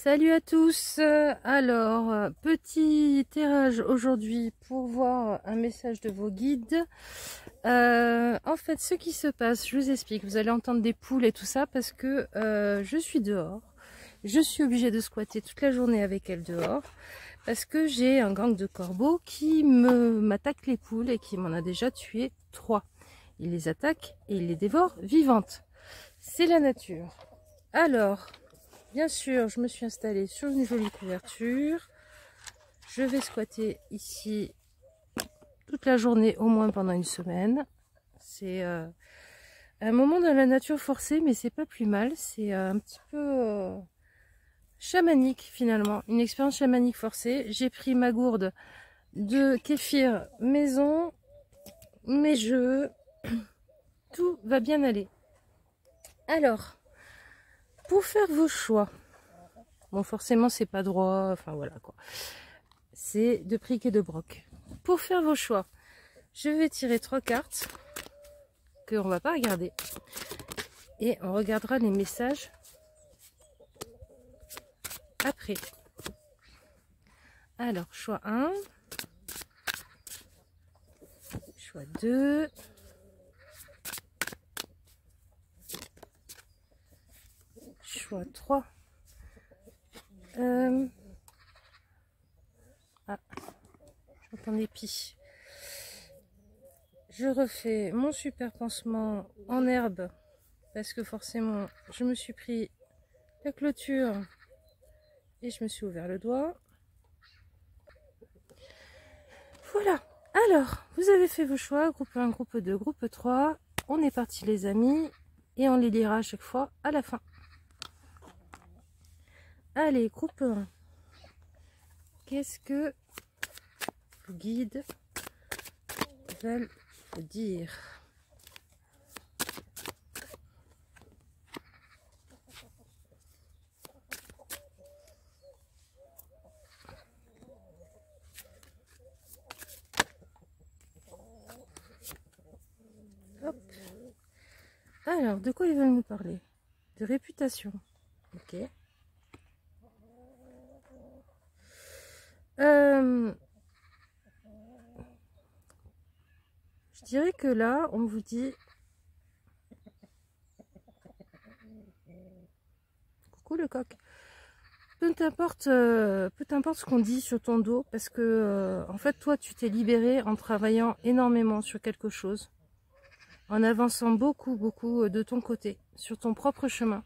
Salut à tous. Alors, petit tirage aujourd'hui pour voir un message de vos guides. En fait, ce qui se passe, je vous explique. Vous allez entendre des poules et tout ça parce que je suis dehors. Je suis obligée de squatter toute la journée avec elles dehors parce que j'ai un gang de corbeaux qui m'attaque les poules et qui m'en a déjà tué 3. Il les attaque et il les dévore vivantes. C'est la nature. Alors, bien sûr, je me suis installée sur une jolie couverture. Je vais squatter ici toute la journée, au moins pendant une semaine. C'est un moment dans la nature forcée, mais c'est pas plus mal. C'est un petit peu chamanique finalement, une expérience chamanique forcée. J'ai pris ma gourde de kéfir maison, mes jeux, tout va bien aller. Alors, pour faire vos choix, bon forcément c'est pas droit, enfin voilà quoi. C'est de prick et de broc. Pour faire vos choix, je vais tirer 3 cartes que on va pas regarder et on regardera les messages après. Alors choix 1, choix 2, choix 3. Ah, j'entends des pies. Je refais mon super pansement en herbe parce que forcément je me suis pris la clôture et je me suis ouvert le doigt. Voilà, alors vous avez fait vos choix, groupe 1, groupe 2, groupe 3. On est parti les amis et on les lira à chaque fois à la fin. Allez, groupe 1. Qu'est-ce que vos guides veulent vous dire? Hop. Alors, de quoi ils veulent nous parler? De réputation. Ok. Je dirais que là, on vous dit... Coucou le coq. Peu t'importe ce qu'on dit sur ton dos, parce que en fait, toi, tu t'es libéré en travaillant énormément sur quelque chose, en avançant beaucoup de ton côté, sur ton propre chemin.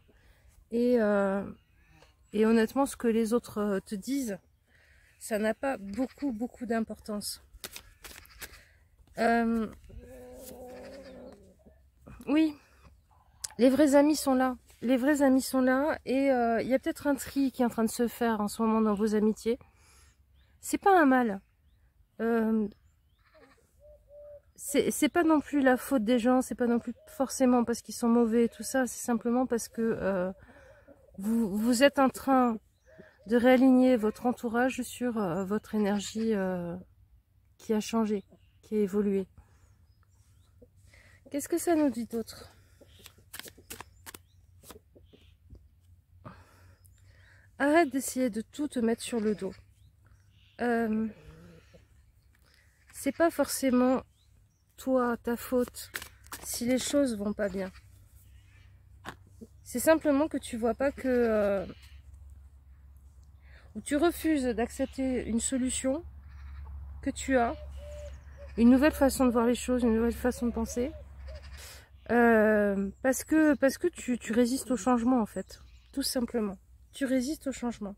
Et honnêtement, ce que les autres te disent, ça n'a pas beaucoup d'importance. Oui, les vrais amis sont là. Les vrais amis sont là et il y a peut-être un tri qui est en train de se faire en ce moment dans vos amitiés. C'est pas un mal. C'est pas non plus la faute des gens, c'est pas non plus forcément parce qu'ils sont mauvais et tout ça, c'est simplement parce que vous êtes en train de réaligner votre entourage sur votre énergie qui a changé, qui a évolué. Qu'est-ce que ça nous dit d'autre? Arrête d'essayer de tout te mettre sur le dos. C'est pas forcément toi, ta faute, si les choses vont pas bien. C'est simplement que tu vois pas que... ou tu refuses d'accepter une solution que tu as, une nouvelle façon de voir les choses, une nouvelle façon de penser, parce que tu résistes au changement en fait, tout simplement. Tu résistes au changement.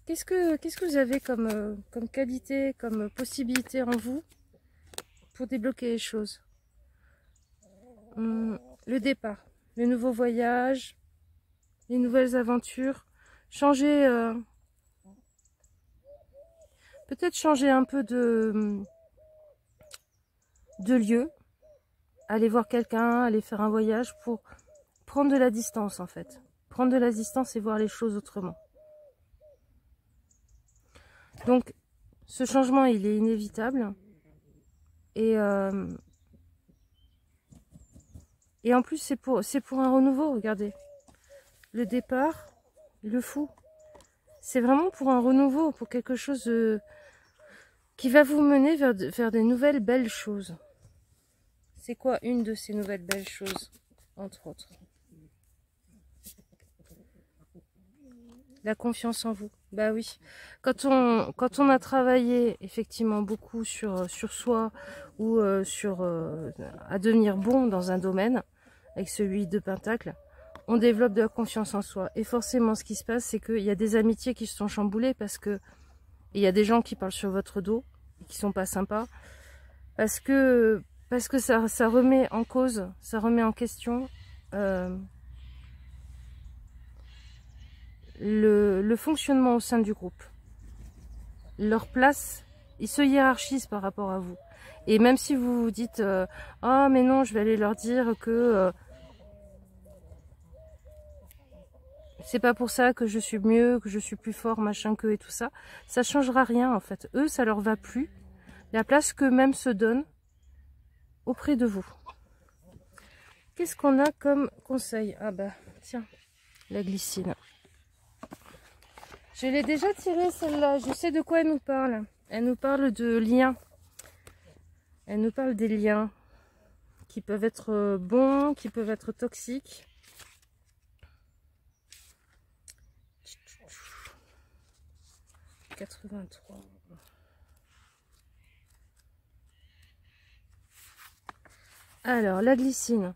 Qu'est-ce que vous avez comme qualité, comme possibilité en vous pour débloquer les choses? Le départ, le nouveau voyage, les nouvelles aventures, changer, peut-être changer un peu de lieu, aller voir quelqu'un, aller faire un voyage pour prendre de la distance en fait. Prendre de la distance et voir les choses autrement. Donc, ce changement, il est inévitable. Et en plus, c'est pour un renouveau, regardez. le départ, le fou. C'est vraiment pour un renouveau, pour quelque chose qui va vous mener vers des nouvelles belles choses. C'est quoi une de ces nouvelles belles choses, entre autres? La confiance en vous. Bah oui. Quand on a travaillé effectivement beaucoup sur soi ou à devenir bon dans un domaine, avec ce 8 de Pentacle, on développe de la confiance en soi. Et forcément, ce qui se passe, c'est qu'il y a des amitiés qui se sont chamboulées parce que il y a des gens qui parlent sur votre dos et qui sont pas sympas. Parce que ça remet en cause, ça remet en question le fonctionnement au sein du groupe. Leur place, ils se hiérarchisent par rapport à vous. Et même si vous vous dites ah mais non, je vais aller leur dire que c'est pas pour ça que je suis mieux, que je suis plus fort, machin que et tout ça, ça changera rien en fait. Eux, ça leur va plus. La place qu'eux-mêmes se donnent auprès de vous. Qu'est-ce qu'on a comme conseil? Ah bah tiens, la glycine. Je l'ai déjà tirée celle-là, je sais de quoi elle nous parle. Elle nous parle de liens. Elle nous parle des liens qui peuvent être bons, qui peuvent être toxiques. « 83. » Alors, la glycine.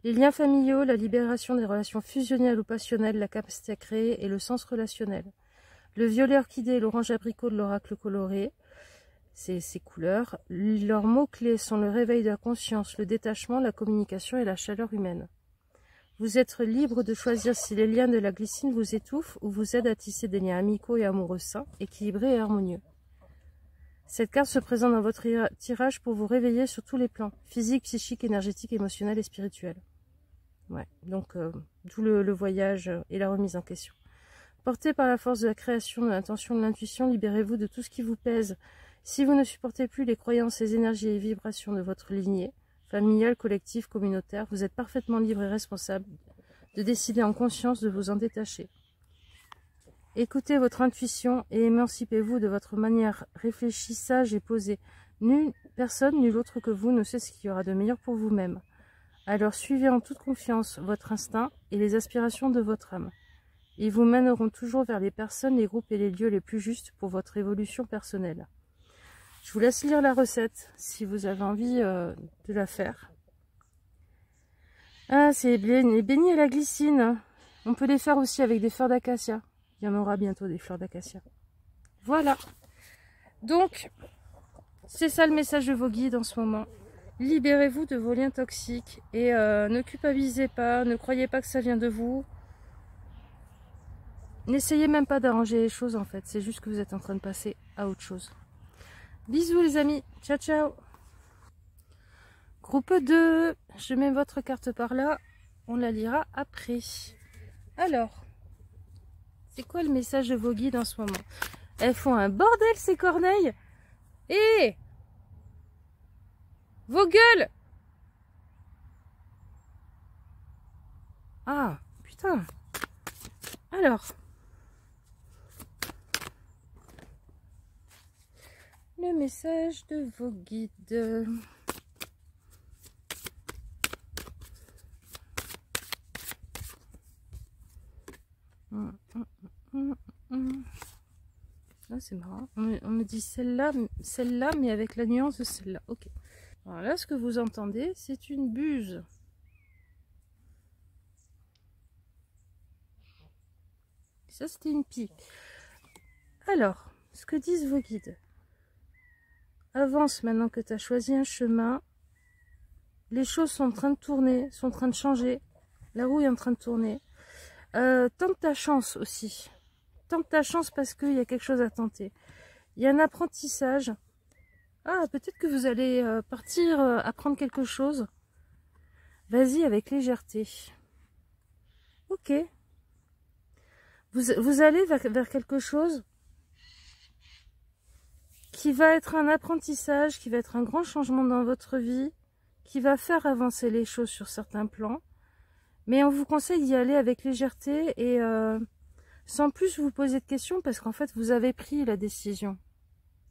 Les liens familiaux, la libération des relations fusionnelles ou passionnelles, la capacité à créer et le sens relationnel. Le violet orchidée et l'orange abricot de l'oracle coloré, c'est ces couleurs. Leurs mots-clés sont le réveil de la conscience, le détachement, la communication et la chaleur humaine. Vous êtes libre de choisir si les liens de la glycine vous étouffent ou vous aident à tisser des liens amicaux et amoureux sains, équilibrés et harmonieux. Cette carte se présente dans votre tirage pour vous réveiller sur tous les plans, physique, psychique, énergétique, émotionnel et spirituel. Ouais, donc d'où le voyage et la remise en question. Porté par la force de la création, de l'intention, de l'intuition, libérez-vous de tout ce qui vous pèse. Si vous ne supportez plus les croyances, les énergies et les vibrations de votre lignée, familiale, collective, communautaire, vous êtes parfaitement libre et responsable de décider en conscience de vous en détacher. Écoutez votre intuition et émancipez-vous de votre manière réfléchie, sage et posée. Personne, nul autre que vous, ne sait ce qu'il y aura de meilleur pour vous-même. Alors suivez en toute confiance votre instinct et les aspirations de votre âme. Ils vous mèneront toujours vers les personnes, les groupes et les lieux les plus justes pour votre évolution personnelle. Je vous laisse lire la recette si vous avez envie de la faire. Ah, c'est les beignets à la glycine. On peut les faire aussi avec des fleurs d'acacia. Il y en aura bientôt des fleurs d'acacia. Voilà. Donc, c'est ça le message de vos guides en ce moment. Libérez-vous de vos liens toxiques et ne culpabilisez pas, ne croyez pas que ça vient de vous. N'essayez même pas d'arranger les choses en fait, c'est juste que vous êtes en train de passer à autre chose. Bisous les amis, ciao ciao. Groupe 2, je mets votre carte par là, on la lira après. Alors, c'est quoi le message de vos guides en ce moment? Elles font un bordel ces corneilles. Et vos gueules. Ah, putain. Alors, le message de vos guides. Ah, c'est marrant. On me dit celle-là, mais avec la nuance de celle-là. Ok. Alors là, ce que vous entendez, c'est une buse. Ça, c'était une pie. Alors, ce que disent vos guides. Avance maintenant que tu as choisi un chemin. Les choses sont en train de tourner, sont en train de changer. La roue est en train de tourner. Tente ta chance aussi. Tente ta chance parce qu'il y a quelque chose à tenter. Il y a un apprentissage. Ah, peut-être que vous allez partir apprendre quelque chose. Vas-y avec légèreté. Ok. Vous allez vers quelque chose qui va être un apprentissage, qui va être un grand changement dans votre vie, qui va faire avancer les choses sur certains plans. Mais on vous conseille d'y aller avec légèreté et sans plus vous poser de questions parce qu'en fait, vous avez pris la décision.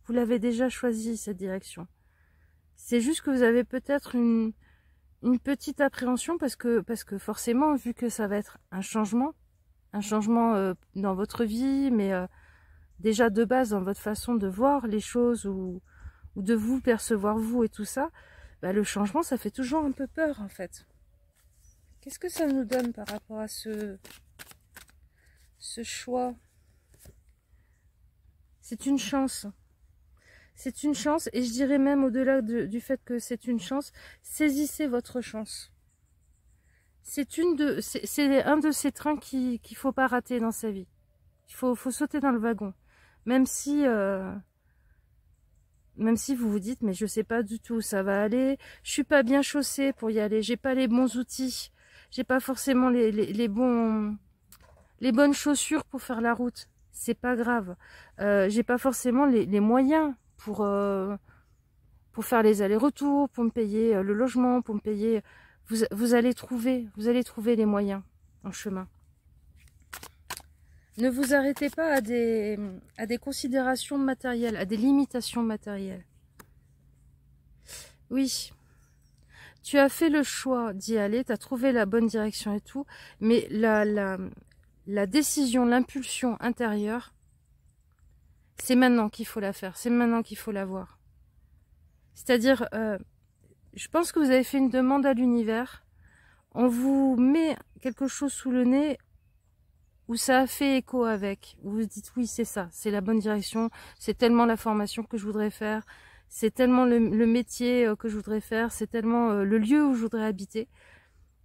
Vous l'avez déjà choisi, cette direction. C'est juste que vous avez peut-être une petite appréhension parce que forcément, vu que ça va être un changement dans votre vie, mais déjà de base dans votre façon de voir les choses ou de vous percevoir vous et tout ça, bah, le changement, ça fait toujours un peu peur en fait. Qu'est-ce que ça nous donne par rapport à ce choix? C'est une chance. C'est une chance, et je dirais même au-delà du fait que c'est une chance, saisissez votre chance. C'est un de ces trains qu'il faut pas rater dans sa vie. Il faut sauter dans le wagon. Même si vous vous dites, mais je sais pas du tout où ça va aller, je suis pas bien chaussée pour y aller, j'ai pas les bons outils, j'ai pas forcément les bonnes chaussures pour faire la route. C'est pas grave. J'ai pas forcément les moyens pour faire les allers-retours, pour me payer le logement, pour me payer... Vous allez trouver les moyens en chemin. Ne vous arrêtez pas à des considérations matérielles, à des limitations matérielles. Oui, tu as fait le choix d'y aller, tu as trouvé la bonne direction et tout, mais la décision, l'impulsion intérieure, c'est maintenant qu'il faut la faire, c'est maintenant qu'il faut la voir. C'est-à-dire, je pense que vous avez fait une demande à l'univers, on vous met quelque chose sous le nez où ça a fait écho avec, où vous vous dites oui c'est ça, c'est la bonne direction, c'est tellement la formation que je voudrais faire, c'est tellement le métier que je voudrais faire, c'est tellement le lieu où je voudrais habiter.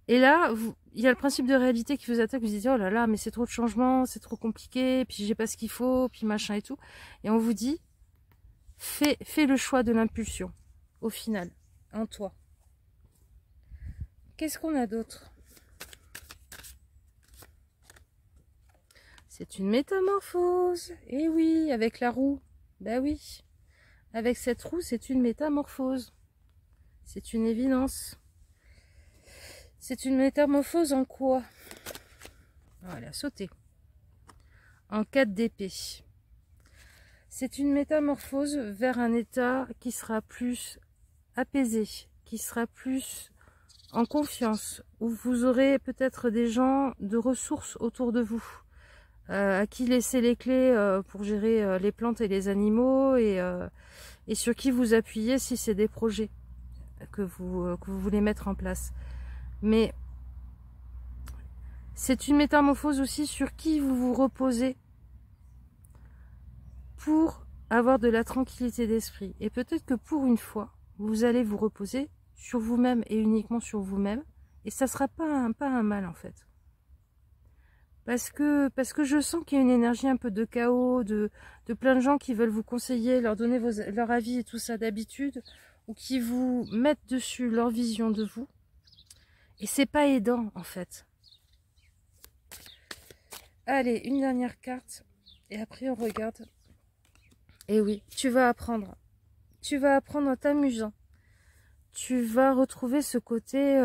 Et là, il y a le principe de réalité qui vous attaque, vous dites oh là là mais c'est trop de changements, c'est trop compliqué, puis j'ai pas ce qu'il faut, puis machin et tout. Et on vous dit, fais le choix de l'impulsion, au final, en toi. Qu'est-ce qu'on a d'autre? C'est une métamorphose. Eh oui, avec la roue. Ben oui. Avec cette roue, c'est une métamorphose. C'est une évidence. C'est une métamorphose en quoi? Voilà, sauter. En 4 d'épée. C'est une métamorphose vers un état qui sera plus apaisé, qui sera plus en confiance, où vous aurez peut-être des gens de ressources autour de vous, à qui laisser les clés pour gérer les plantes et les animaux, et sur qui vous appuyez si c'est des projets que vous voulez mettre en place. Mais c'est une métamorphose aussi sur qui vous vous reposez pour avoir de la tranquillité d'esprit. Et peut-être que pour une fois, vous allez vous reposer sur vous-même et uniquement sur vous-même, et ça sera pas un mal en fait. Parce que je sens qu'il y a une énergie un peu de chaos, de plein de gens qui veulent vous conseiller, leur donner leur avis et tout ça d'habitude, ou qui vous mettent dessus leur vision de vous. Et c'est pas aidant en fait. Allez, une dernière carte, et après on regarde. Et oui, tu vas apprendre. Tu vas apprendre en t'amusant. Tu vas retrouver ce côté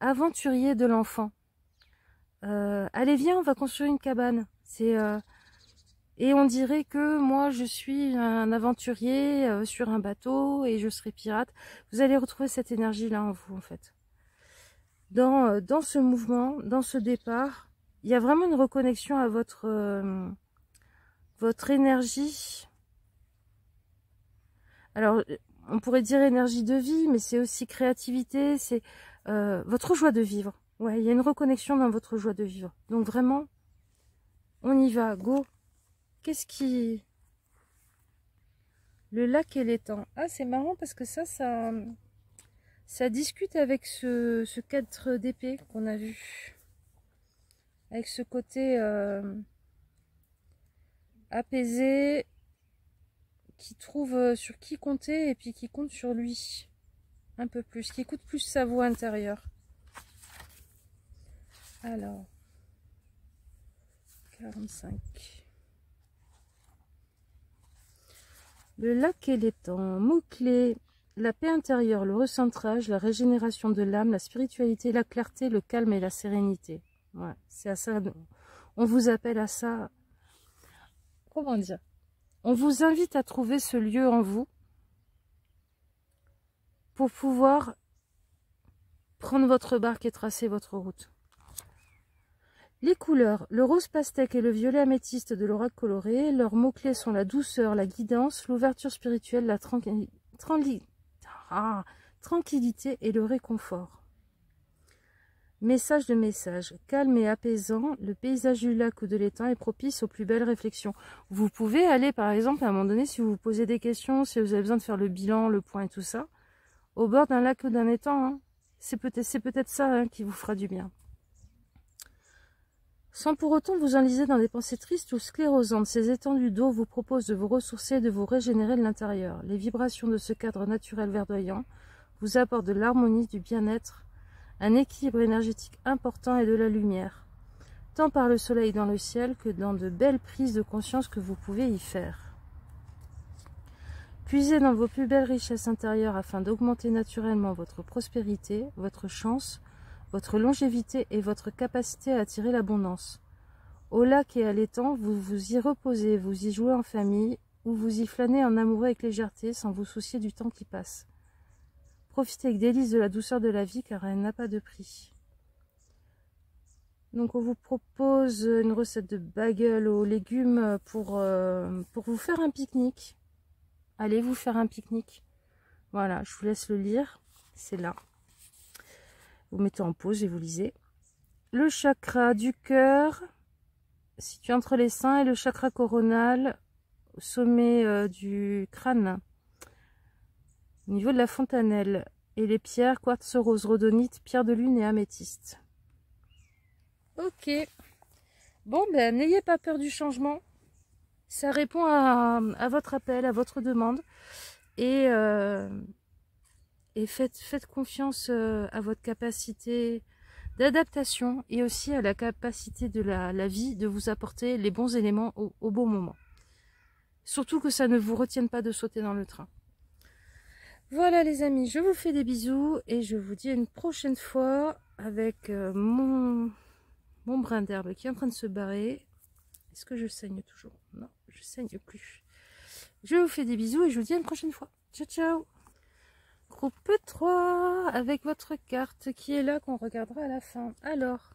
aventurier de l'enfant. Allez viens, on va construire une cabane. Et on dirait que moi je suis un aventurier sur un bateau et je serai pirate. Vous allez retrouver cette énergie là en vous en fait. Dans ce mouvement, dans ce départ, il y a vraiment une reconnexion à votre énergie. Alors on pourrait dire énergie de vie, mais c'est aussi créativité, c'est votre joie de vivre. Ouais, il y a une reconnexion dans votre joie de vivre. Donc vraiment, on y va, go. Qu'est-ce qui... Le lac et l'étang. Ah, c'est marrant parce que ça discute avec ce 4 d'épée qu'on a vu. Avec ce côté apaisé, qui trouve sur qui compter et puis qui compte sur lui. Un peu plus, qui écoute plus sa voix intérieure. Alors, 45. Le lac et l'étang, mots-clés. la paix intérieure, le recentrage, la régénération de l'âme, la spiritualité, la clarté, le calme et la sérénité. Ouais, c'est à ça. On vous appelle à ça. Comment dire? On vous invite à trouver ce lieu en vous pour pouvoir prendre votre barque et tracer votre route. Les couleurs, le rose pastèque et le violet améthyste de l'oracle coloré, leurs mots-clés sont la douceur, la guidance, l'ouverture spirituelle, la tranquillité et le réconfort. Message de message, calme et apaisant, le paysage du lac ou de l'étang est propice aux plus belles réflexions. Vous pouvez aller par exemple à un moment donné, si vous vous posez des questions, si vous avez besoin de faire le bilan, le point et tout ça, au bord d'un lac ou d'un étang, hein. C'est peut-être ça hein, qui vous fera du bien. Sans pour autant vous enliser dans des pensées tristes ou sclérosantes, ces étendues d'eau vous proposent de vous ressourcer et de vous régénérer de l'intérieur. Les vibrations de ce cadre naturel verdoyant vous apportent de l'harmonie, du bien-être, un équilibre énergétique important et de la lumière, tant par le soleil dans le ciel que dans de belles prises de conscience que vous pouvez y faire. Puisez dans vos plus belles richesses intérieures afin d'augmenter naturellement votre prospérité, votre chance, votre longévité et votre capacité à attirer l'abondance. Au lac et à l'étang, vous vous y reposez, vous y jouez en famille, ou vous y flânez en amoureux avec légèreté sans vous soucier du temps qui passe. Profitez avec délice de la douceur de la vie car elle n'a pas de prix. Donc on vous propose une recette de bagel aux légumes pour vous faire un pique-nique. Allez vous faire un pique-nique. Voilà, je vous laisse le lire. C'est là. Vous mettez en pause et vous lisez. Le chakra du cœur, situé entre les seins, et le chakra coronal, au sommet du crâne, au niveau de la fontanelle. Et les pierres, quartz rose, rhodonite, pierre de lune et améthyste. Ok. Bon, ben, n'ayez pas peur du changement. Ça répond à votre appel, à votre demande. Et faites confiance à votre capacité d'adaptation et aussi à la capacité de la vie de vous apporter les bons éléments au bon moment. Surtout que ça ne vous retienne pas de sauter dans le train. Voilà les amis, je vous fais des bisous et je vous dis à une prochaine fois avec mon brin d'herbe qui est en train de se barrer. Est-ce que je saigne toujours? Non, je saigne plus. Je vous fais des bisous et je vous dis à une prochaine fois. Ciao, ciao! Groupe 3 avec votre carte qui est là qu'on regardera à la fin. Alors,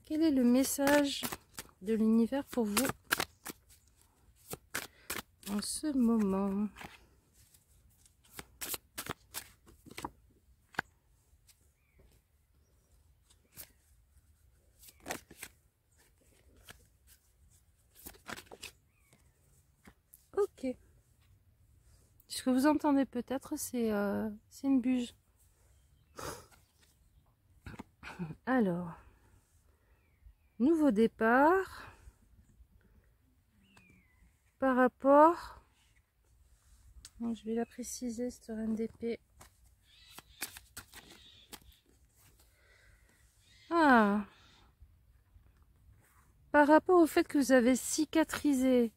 quel est le message de l'univers pour vous en ce moment? Ok. Ce que vous entendez peut-être, c'est une buse. Alors, nouveau départ par rapport... Bon, je vais la préciser, cette reine d'épée. Ah, par rapport au fait que vous avez cicatrisé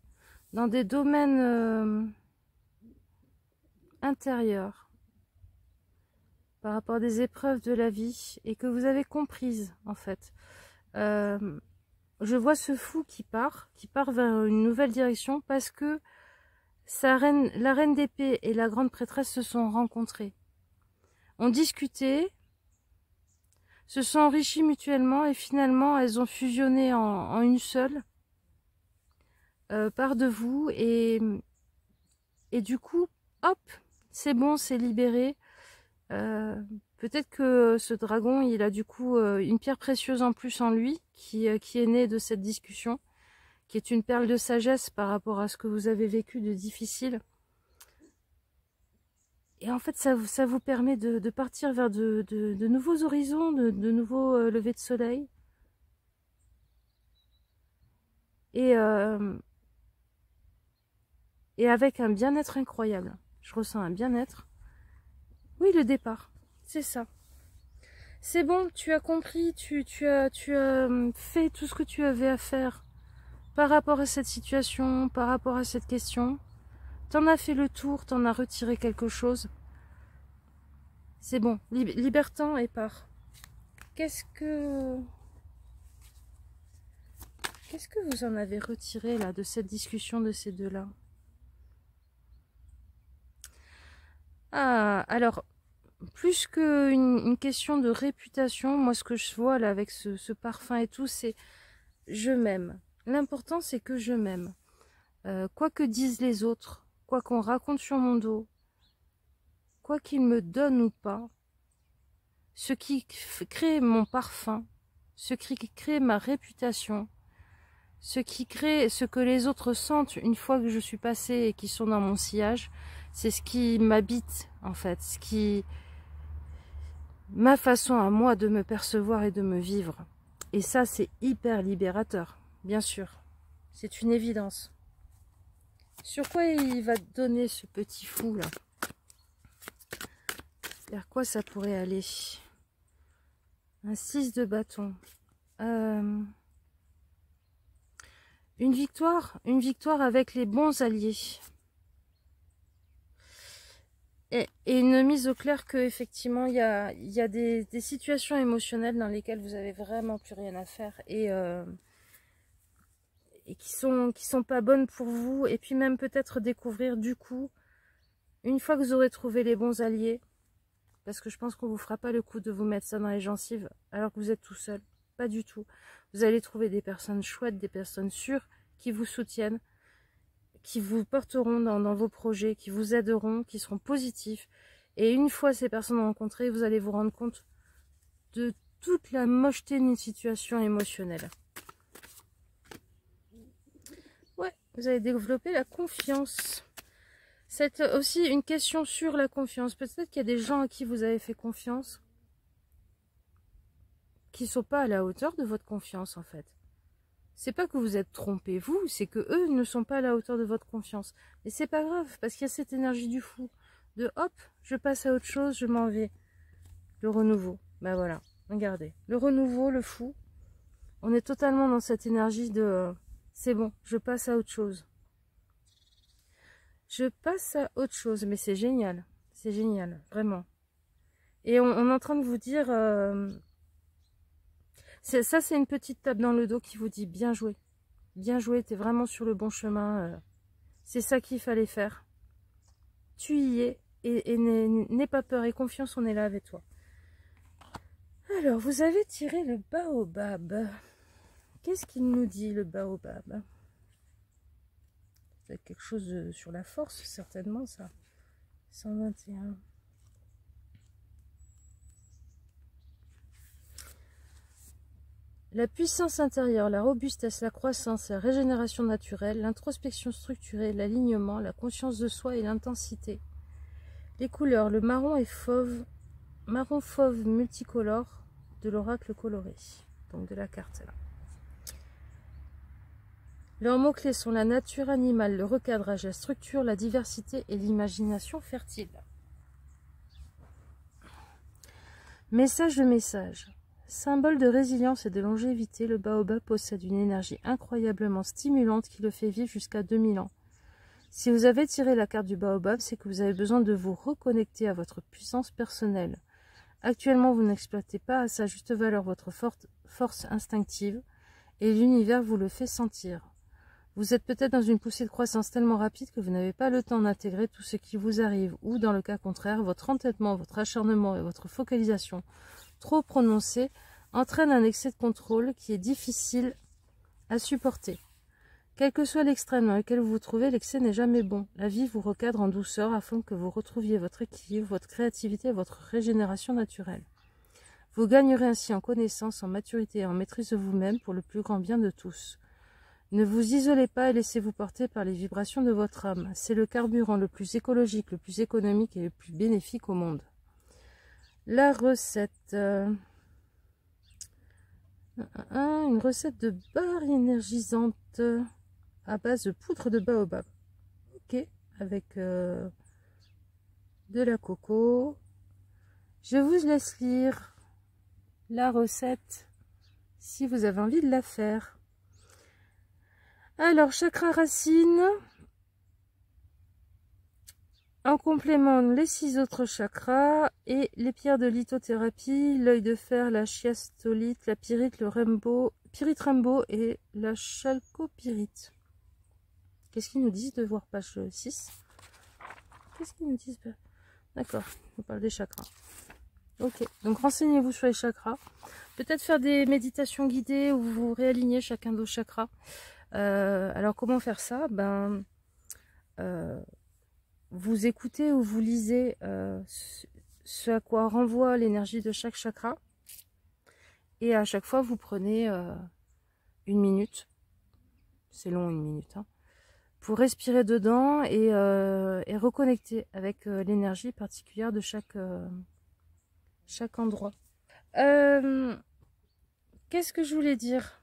dans des domaines intérieurs, par rapport à des épreuves de la vie, et que vous avez comprises, en fait. Je vois ce fou qui part vers une nouvelle direction, parce que la reine d'épée et la grande prêtresse se sont rencontrées, ont discuté, se sont enrichies mutuellement, et finalement elles ont fusionné en une seule, part de vous, et du coup, hop, c'est bon, c'est libéré. Peut-être que ce dragon, il a du coup une pierre précieuse en plus en lui, qui est née de cette discussion, qui est une perle de sagesse par rapport à ce que vous avez vécu de difficile. Et en fait, ça vous permet de partir vers de nouveaux horizons, de nouveaux levers de soleil. Et avec un bien-être incroyable. Je ressens un bien-être. Oui, le départ, c'est ça. C'est bon, tu as compris, tu as fait tout ce que tu avais à faire par rapport à cette situation, par rapport à cette question. T'en as fait le tour, t'en as retiré quelque chose. C'est bon, Libertin et part. Qu'est-ce que vous en avez retiré là de cette discussion de ces deux-là? Ah, alors, plus qu'une question de réputation, moi ce que je vois là avec ce parfum et tout, c'est je m'aime. L'important c'est que je m'aime. Quoi que disent les autres, quoi qu'on raconte sur mon dos, quoi qu'ils me donnent ou pas, ce qui crée mon parfum, ce qui crée ma réputation, ce qui crée ce que les autres sentent une fois que je suis passée et qui sont dans mon sillage, c'est ce qui m'habite en fait, ce qui ma façon à moi de me percevoir et de me vivre. Et ça, c'est hyper libérateur, bien sûr. C'est une évidence. Sur quoi il va donner ce petit fou là? Vers quoi ça pourrait aller? Un 6 de bâton. Une victoire avec les bons alliés. Et une mise au clair que effectivement il y a des situations émotionnelles dans lesquelles vous avez vraiment plus rien à faire et qui sont pas bonnes pour vous, et puis même peut-être découvrir du coup, une fois que vous aurez trouvé les bons alliés, parce que je pense qu'on vous fera pas le coup de vous mettre ça dans les gencives alors que vous êtes tout seul, pas du tout. Vous allez trouver des personnes chouettes, des personnes sûres qui vous soutiennent, qui vous porteront dans vos projets, qui vous aideront, qui seront positifs. Et une fois ces personnes rencontrées, vous allez vous rendre compte de toute la mocheté d'une situation émotionnelle. Ouais, vous allez développer la confiance. C'est aussi une question sur la confiance. Peut-être qu'il y a des gens à qui vous avez fait confiance qui ne sont pas à la hauteur de votre confiance en fait. C'est pas que vous êtes trompé vous, c'est que eux ne sont pas à la hauteur de votre confiance. Mais c'est pas grave, parce qu'il y a cette énergie du fou. De hop, je passe à autre chose, je m'en vais. Le renouveau. Ben voilà, regardez. Le renouveau, le fou. On est totalement dans cette énergie de c'est bon, je passe à autre chose. Je passe à autre chose, mais c'est génial. C'est génial, vraiment. Et on est en train de vous dire... ça, c'est une petite tape dans le dos qui vous dit bien joué. Bien joué, t'es vraiment sur le bon chemin. C'est ça qu'il fallait faire. Tu y es et n'aie pas peur et confiance, on est là avec toi. Alors, vous avez tiré le baobab. Qu'est-ce qu'il nous dit, le baobab? C'est quelque chose sur la force, certainement, ça. 121. La puissance intérieure, la robustesse, la croissance, la régénération naturelle, l'introspection structurée, l'alignement, la conscience de soi et l'intensité. Les couleurs, le marron et fauve, marron fauve multicolore de l'oracle coloré, donc de la carte là. Leurs mots-clés sont la nature animale, le recadrage, la structure, la diversité et l'imagination fertile. Message de message. Symbole de résilience et de longévité, le baobab possède une énergie incroyablement stimulante qui le fait vivre jusqu'à 2000 ans. Si vous avez tiré la carte du baobab, c'est que vous avez besoin de vous reconnecter à votre puissance personnelle. Actuellement, vous n'exploitez pas à sa juste valeur votre force instinctive et l'univers vous le fait sentir. Vous êtes peut-être dans une poussée de croissance tellement rapide que vous n'avez pas le temps d'intégrer tout ce qui vous arrive ou, dans le cas contraire, votre entêtement, votre acharnement et votre focalisation trop prononcée entraînent un excès de contrôle qui est difficile à supporter. Quel que soit l'extrême dans lequel vous vous trouvez, l'excès n'est jamais bon. La vie vous recadre en douceur afin que vous retrouviez votre équilibre, votre créativité et votre régénération naturelle. Vous gagnerez ainsi en connaissance, en maturité et en maîtrise de vous-même pour le plus grand bien de tous. Ne vous isolez pas et laissez-vous porter par les vibrations de votre âme. C'est le carburant le plus écologique, le plus économique et le plus bénéfique au monde. La recette. Une recette de barre énergisante à base de poudre de baobab. Ok, avec de la coco. Je vous laisse lire la recette si vous avez envie de la faire. Alors, chakra racine. En complément, les 6 autres chakras et les pierres de lithothérapie, l'œil de fer, la chiastolite, la pyrite, le pyrite rainbow et la chalcopyrite. Qu'est-ce qu'ils nous disent de voir page 6? Qu'est-ce qu'ils nous disent? D'accord, on parle des chakras. Ok, donc renseignez-vous sur les chakras. Peut-être faire des méditations guidées où vous réalignez chacun de vos chakras. Alors comment faire ça? Vous écoutez ou vous lisez ce à quoi renvoie l'énergie de chaque chakra. Et à chaque fois, vous prenez 1 minute. C'est long, 1 minute. Hein, pour respirer dedans et reconnecter avec l'énergie particulière de chaque endroit. Qu'est-ce que je voulais dire?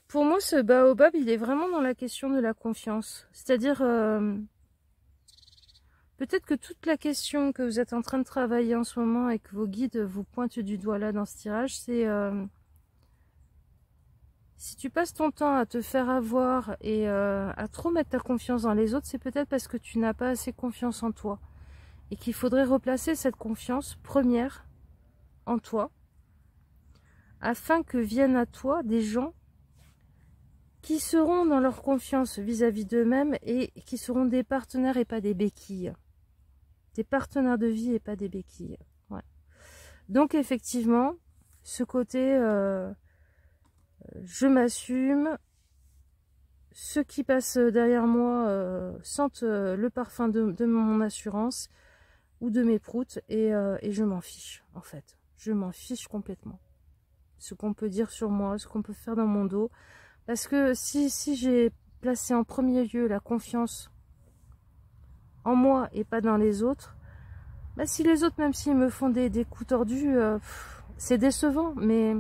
Pour moi, ce baobab, il est vraiment dans la question de la confiance. C'est-à-dire... peut-être que toute la question que vous êtes en train de travailler en ce moment et que vos guides vous pointent du doigt là dans ce tirage, c'est si tu passes ton temps à te faire avoir et à trop mettre ta confiance dans les autres, c'est peut-être parce que tu n'as pas assez confiance en toi et qu'il faudrait replacer cette confiance première en toi afin que viennent à toi des gens qui seront dans leur confiance vis-à-vis d'eux-mêmes et qui seront des partenaires et pas des béquilles. Des partenaires de vie et pas des béquilles. Ouais. Donc effectivement, ce côté je m'assume, ceux qui passent derrière moi sentent le parfum de mon assurance ou de mes proutes et je m'en fiche en fait. Je m'en fiche complètement. Ce qu'on peut dire sur moi, ce qu'on peut faire dans mon dos. Parce que si j'ai placé en premier lieu la confiance en moi et pas dans les autres, bah si les autres, même s'ils me font des coups tordus, c'est décevant, mais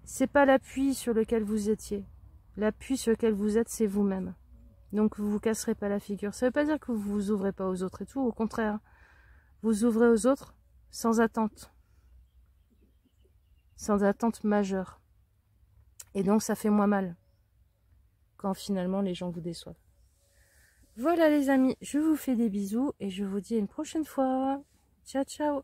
c'est pas l'appui sur lequel vous étiez. L'appui sur lequel vous êtes, c'est vous-même. Donc vous vous casserez pas la figure. Ça veut pas dire que vous vous ouvrez pas aux autres et tout, au contraire. Vous ouvrez aux autres sans attente. Sans attente majeure. Et donc ça fait moins mal quand finalement les gens vous déçoivent. Voilà les amis, je vous fais des bisous et je vous dis à une prochaine fois. Ciao, ciao!